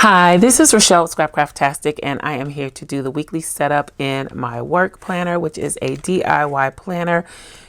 Hi, this is Rachelle with Scrapcraftastic, and I am here to do the weekly setup in my work planner, which is a DIY planner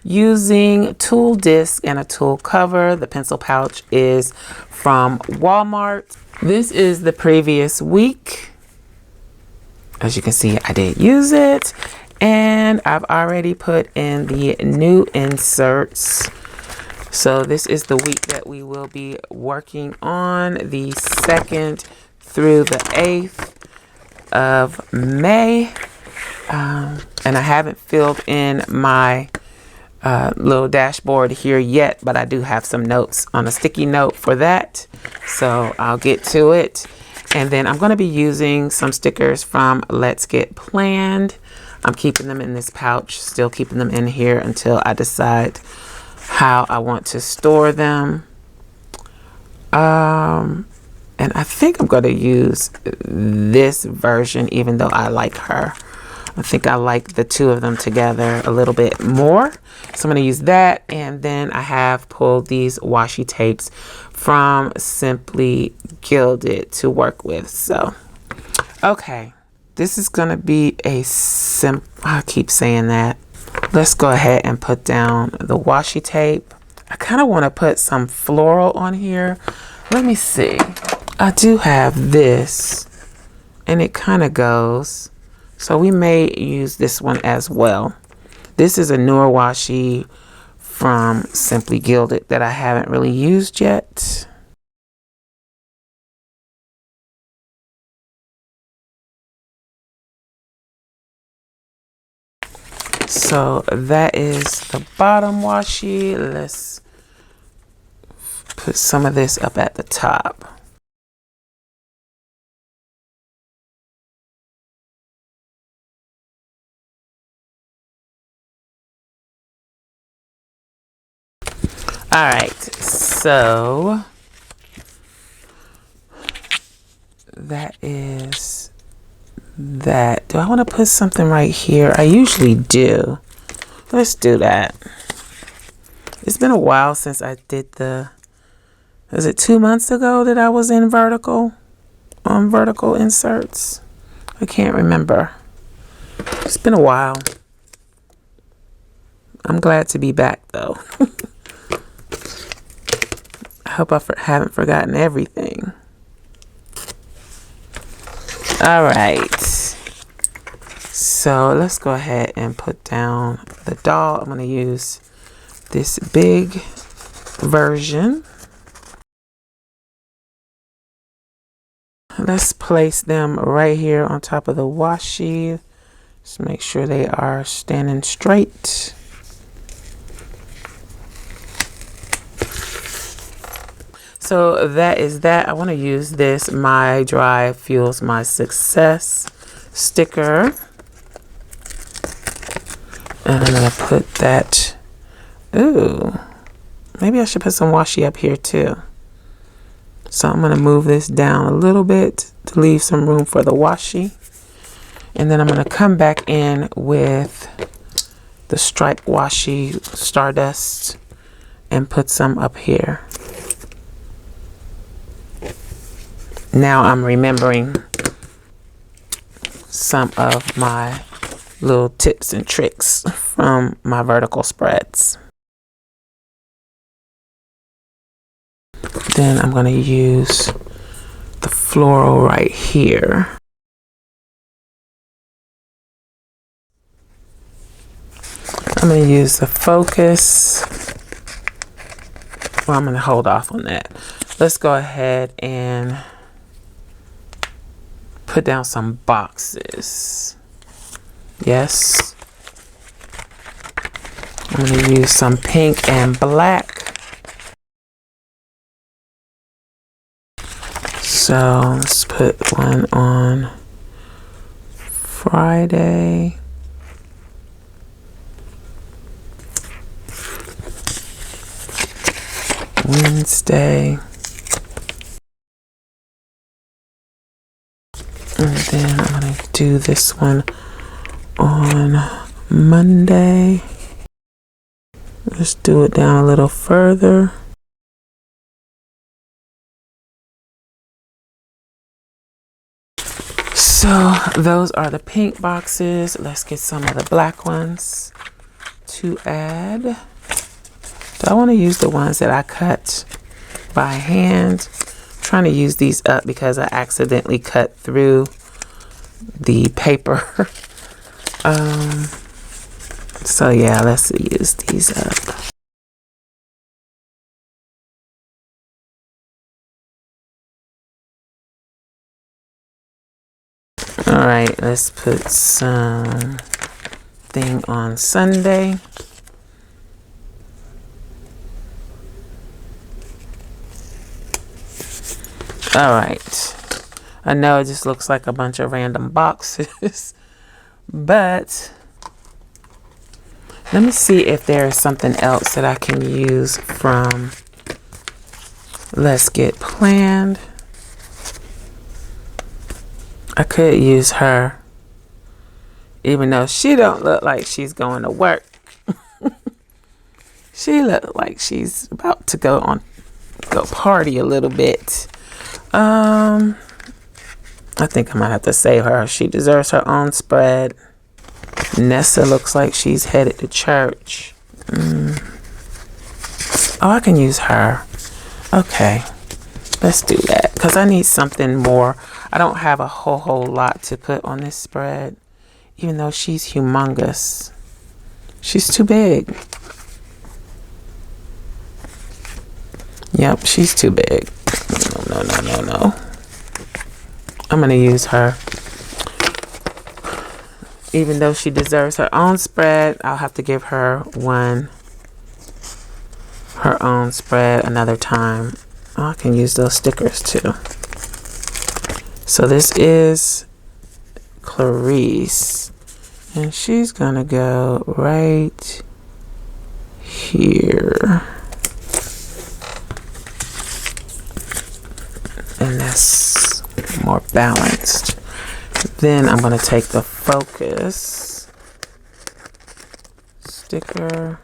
using tool disc and a tool cover. The pencil pouch is from Walmart. This is the previous week. As you can see, I did use it, and I've already put in the new inserts. So this is the week that we will be working on, the 2nd through the 8th of May. And I haven't filled in my little dashboard here yet, but I do have some notes on a sticky note for that. So I'll get to it. And then I'm going to be using some stickers from Let's Get Planned. I'm keeping them in this pouch, still keeping them in here until I decide how I want to store them. And I think I'm going to use this version, even though I like her. I think I like the two of them together a little bit more. So I'm going to use that. And then I have pulled these washi tapes from Simply Gilded to work with. So, okay. This is going to be a I keep saying that. Let's go ahead and put down the washi tape. I kind of want to put some floral on here. Let me see. I do have this, and it kind of goes. So we may use this one as well. This is a newer washi from Simply Gilded that I haven't really used yet. So that is the bottom washi. Let's put some of this up at the top. All right, so that is that. Do I want to put something right here? I usually do. Let's do that. It's been a while since I did was it 2 months ago that I was in on vertical inserts? I can't remember. It's been a while. I'm glad to be back though. I hope I haven't forgotten everything. All right. So let's go ahead and put down the doll. I'm going to use this big version. Let's place them right here on top of the washi. Just make sure they are standing straight. So that is that. I want to use this My Drive Fuels My Success sticker. And I'm going to put that. Ooh, maybe I should put some washi up here too. So I'm going to move this down a little bit to leave some room for the washi. And then I'm going to come back in with the stripe washi Stardust and put some up here. Now I'm remembering some of my little tips and tricks from my vertical spreads. Then I'm going to use the floral right here. I'm going to use the focus. Well, I'm going to hold off on that. Let's go ahead and put down some boxes. Yes. I'm going to use some pink and black. So let's put one on Friday. Wednesday. And then I'm going to do this one on Monday. Let's do it down a little further. So those are the pink boxes. Let's get some of the black ones to add. Do I want to use the ones that I cut by hand? I'm trying to use these up because I accidentally cut through the paper. So yeah, let's use these up. All right, let's put some thing on Sunday. All right, I know it just looks like a bunch of random boxes, but let me see if there is something else that I can use from Let's Get Planned. I could use her, even though she don't look like she's going to work. She look like she's about to go party a little bit. I think I might have to save her. She deserves her own spread. Nessa looks like she's headed to church. Oh, I can use her. Okay, let's do that because I need something more. I don't have a whole lot to put on this spread, even though she's humongous. She's too big. Yep, she's too big. No. I'm gonna use her. Even though she deserves her own spread, I'll have to give her her own spread another time. Oh, I can use those stickers too. So this is Clarice, and she's gonna go right here. And that's more balanced. Then I'm going to take the focus sticker,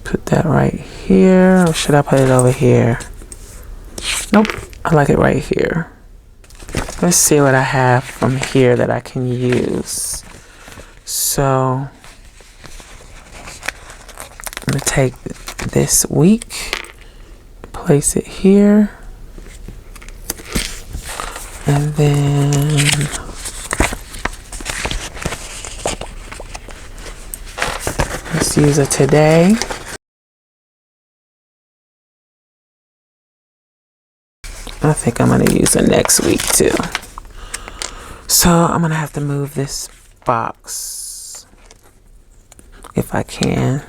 put that right here, or should I put it over here? Nope, I like it right here. Let's see what I have from here that I can use. So I'm going to take this week, place it here, and then let's use a today. I think I'm going to use a next week too. So I'm going to have to move this box if I can.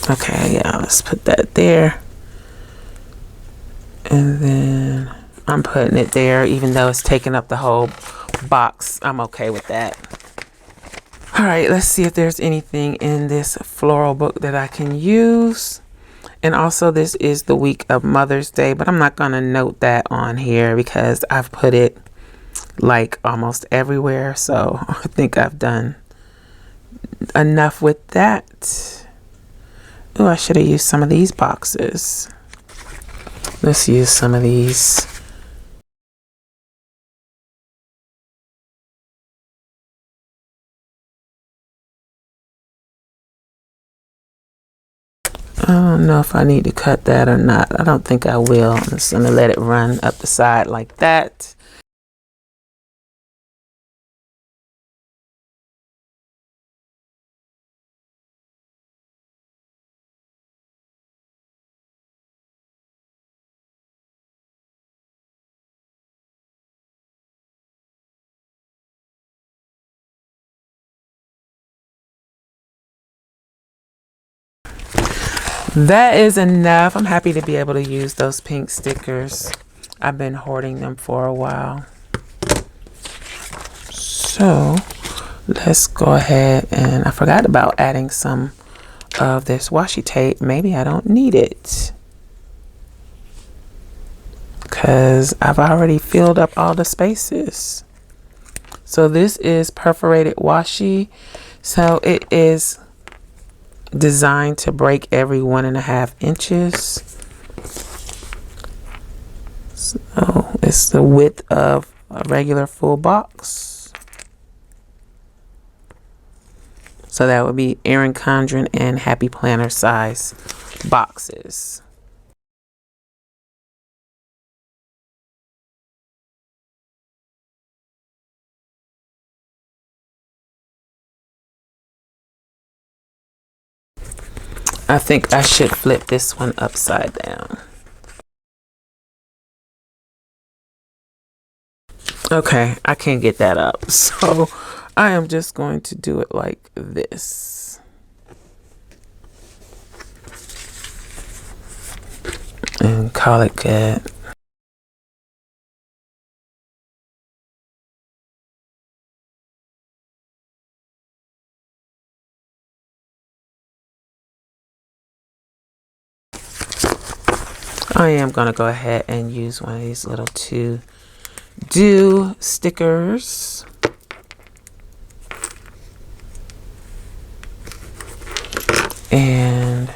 Okay, yeah, let's put that there. And then I'm putting it there, even though it's taking up the whole box. I'm okay with that. All right, let's see if there's anything in this floral book that I can use. And also, this is the week of Mother's Day, but I'm not going to note that on here because I've put it like almost everywhere. So I think I've done enough with that. Oh, I should have used some of these boxes. Let's use some of these. I don't know if I need to cut that or not. I don't think I will. I'm just going to let it run up the side like that. That is enough. I'm happy to be able to use those pink stickers. I've been hoarding them for a while. So let's go ahead, and I forgot about adding some of this washi tape. Maybe I don't need it because I've already filled up all the spaces. So this is perforated washi. So it is designed to break every 1.5 inches. So it's the width of a regular full box. So that would be Erin Condren and Happy Planner size boxes. I think I should flip this one upside down. Okay, I can't get that up, so I am just going to do it like this. And call it good. I am going to go ahead and use one of these little to-do stickers. And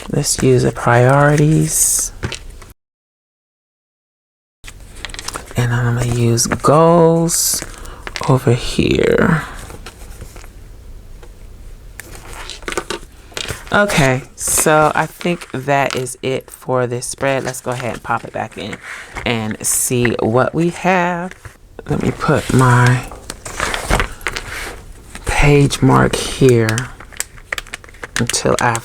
let's use the priorities. And I'm going to use goals over here. Okay, so I think that is it for this spread. Let's go ahead and pop it back in and see what we have. Let me put my page mark here until I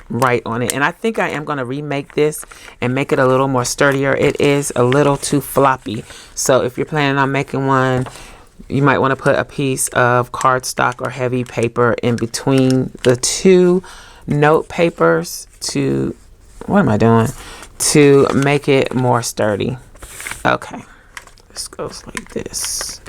write on it. And I think I am going to remake this and make it a little more sturdier. It is a little too floppy. So if you're planning on making one, you might want to put a piece of cardstock or heavy paper in between the two note papers to, what am I doing? To make it more sturdy. Okay, this goes like this.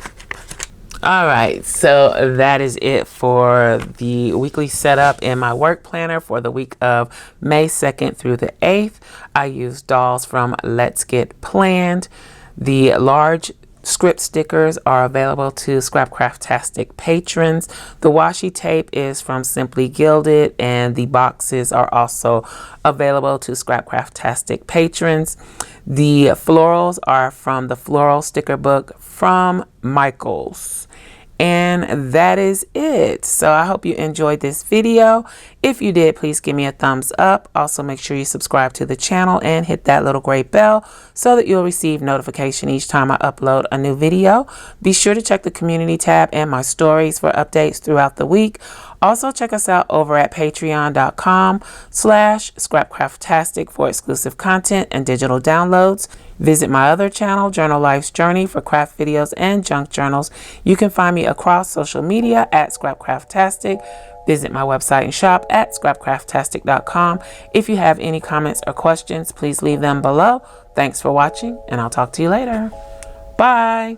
All right, so that is it for the weekly setup in my work planner for the week of May 2nd through the 8th. I used dolls from Let's Get Planned. The large script stickers are available to Scrapcraftastic patrons. The washi tape is from Simply Gilded, and the boxes are also available to Scrapcraftastic patrons. The florals are from the Floral Sticker Book from Michaels. And that is it. So I hope you enjoyed this video. If you did, please give me a thumbs up. Also, make sure you subscribe to the channel and hit that little gray bell so that you'll receive notification each time I upload a new video. Be sure to check the community tab and my stories for updates throughout the week. Also, check us out over at patreon.com/Scrapcraftastic for exclusive content and digital downloads. Visit my other channel, Journal Life's Journey, for craft videos and junk journals. You can find me across social media at Scrapcraftastic. Visit my website and shop at scrapcraftastic.com. If you have any comments or questions, please leave them below. Thanks for watching, and I'll talk to you later. Bye.